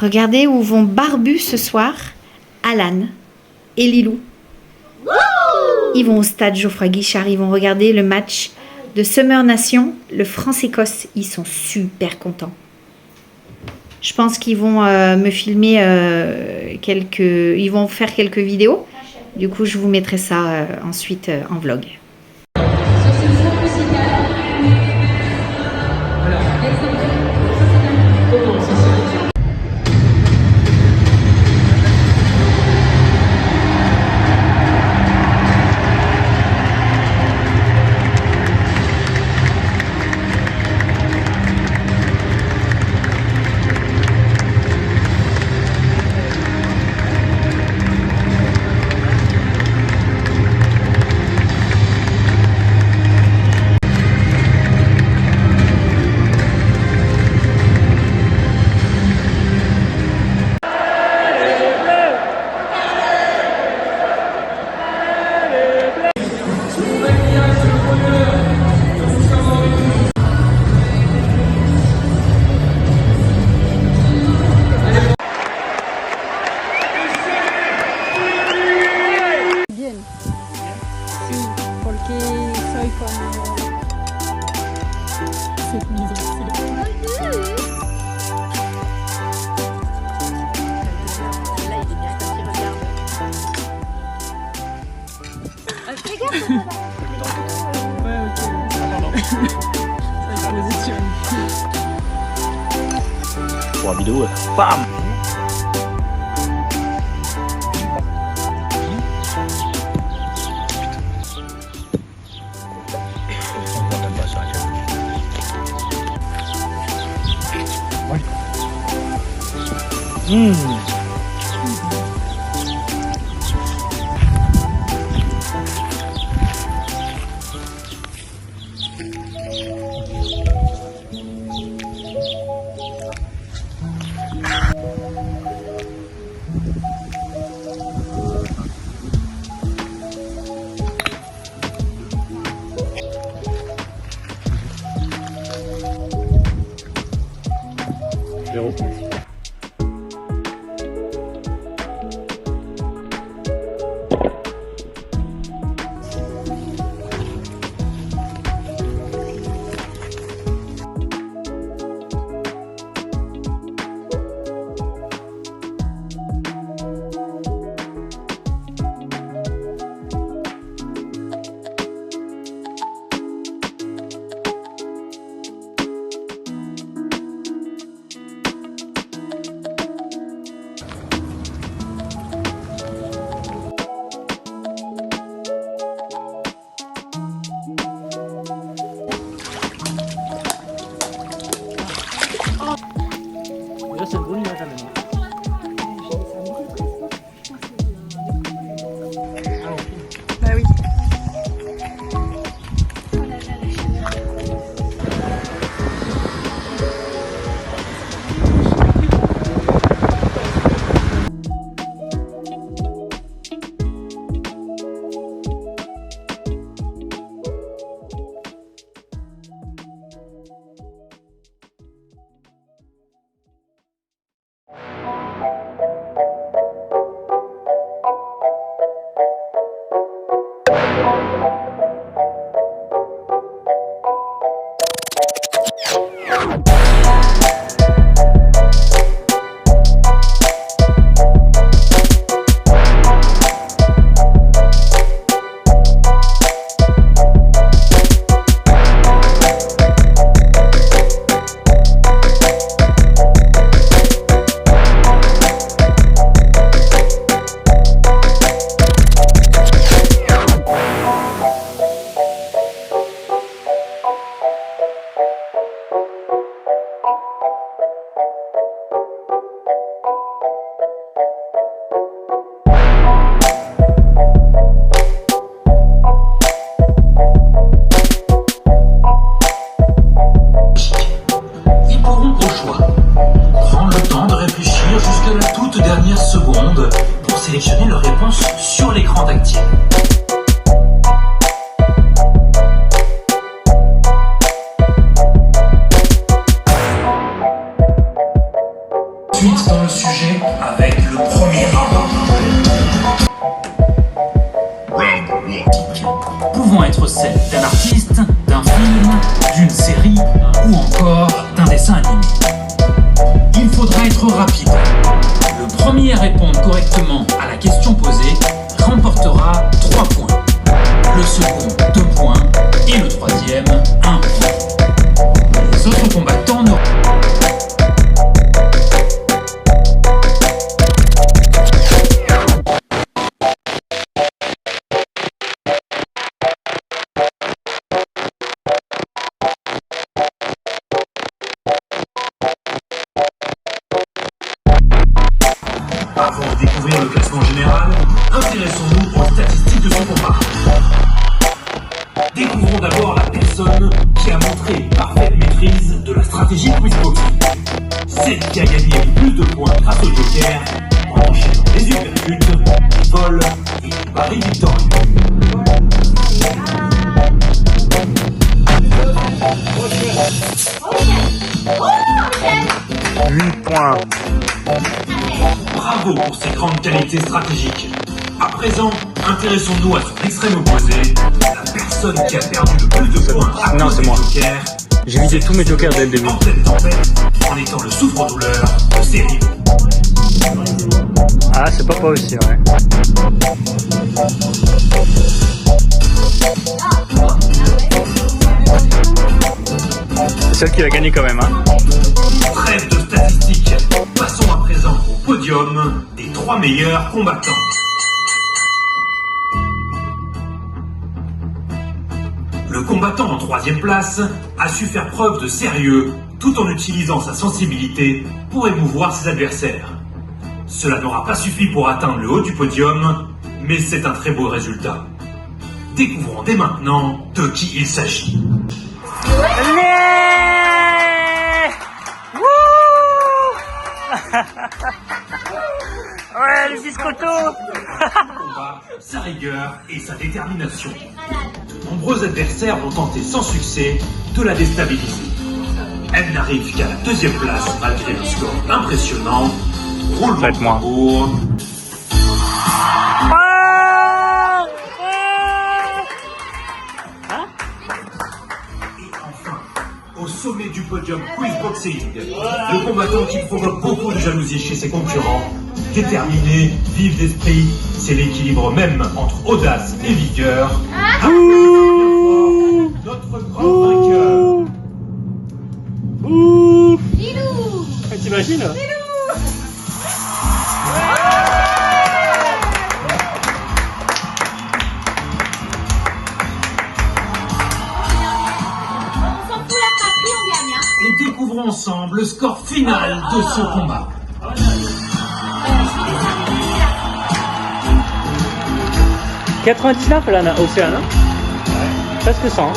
Regardez où vont Barbu ce soir, Alan et Lilou. Ils vont au stade Geoffroy Guichard, ils vont regarder le match de Summer Nation, le France-Écosse. Ils sont super contents. Je pense qu'ils vont me filmer ils vont faire quelques vidéos. Du coup, je vous mettrai ça ensuite en vlog. Pour la vidéo, bam! C'est une bonne image à maintenant. Bah oui. sélectionner leur réponse sur l'écran tactile. suite dans le sujet avec le premier round. Pouvant être celle d'un artiste, d'un film, d'une série ou encore d'un dessin animé. Il faudra être rapide. Le premier à répondre correctement à la question posée remportera 3 points. Le second 2 points et le troisième 1 point. Les autres combattants n'auront Avant de découvrir le classement général, intéressons-nous aux statistiques de ce combat. Découvrons d'abord la personne qui a montré une parfaite maîtrise de la stratégie quizboxing. Celle qui a gagné le plus de points grâce au joker en enchaînant les uppercuts, les vols et les paris victorieux. Bravo pour ses grandes qualités stratégiques. À présent, intéressons-nous à son extrême opposé, la personne qui a perdu le plus de points à cause des jokers. J'ai visé tous mes jokers dès le début. En pleine tempête, en étant le souffre-douleur de ses rivaux. Ah, c'est pas aussi, ouais. C'est celle qui a gagné quand même, hein. Trêve de statistiques, passons à présent au podium des 3 meilleurs combattants. Le combattant en 3e place a su faire preuve de sérieux tout en utilisant sa sensibilité pour émouvoir ses adversaires. Cela n'aura pas suffi pour atteindre le haut du podium, mais c'est un très beau résultat. Découvrons dès maintenant de qui il s'agit. Ouais, le biscotto. Combat, sa rigueur et sa détermination. De nombreux adversaires vont tenter sans succès de la déstabiliser. Elle n'arrive qu'à la 2e place malgré un score impressionnant. Roulement de tambour. Et enfin, au sommet du podium quizboxing, le combattant qui provoque beaucoup de jalousie chez ses concurrents, déterminé, vif d'esprit, c'est l'équilibre même entre audace et vigueur. Notre grand vainqueur. Lilou. T'imagines? Et découvrons ensemble le score final de ce combat. $99 là, Océane, hein? Presque 100.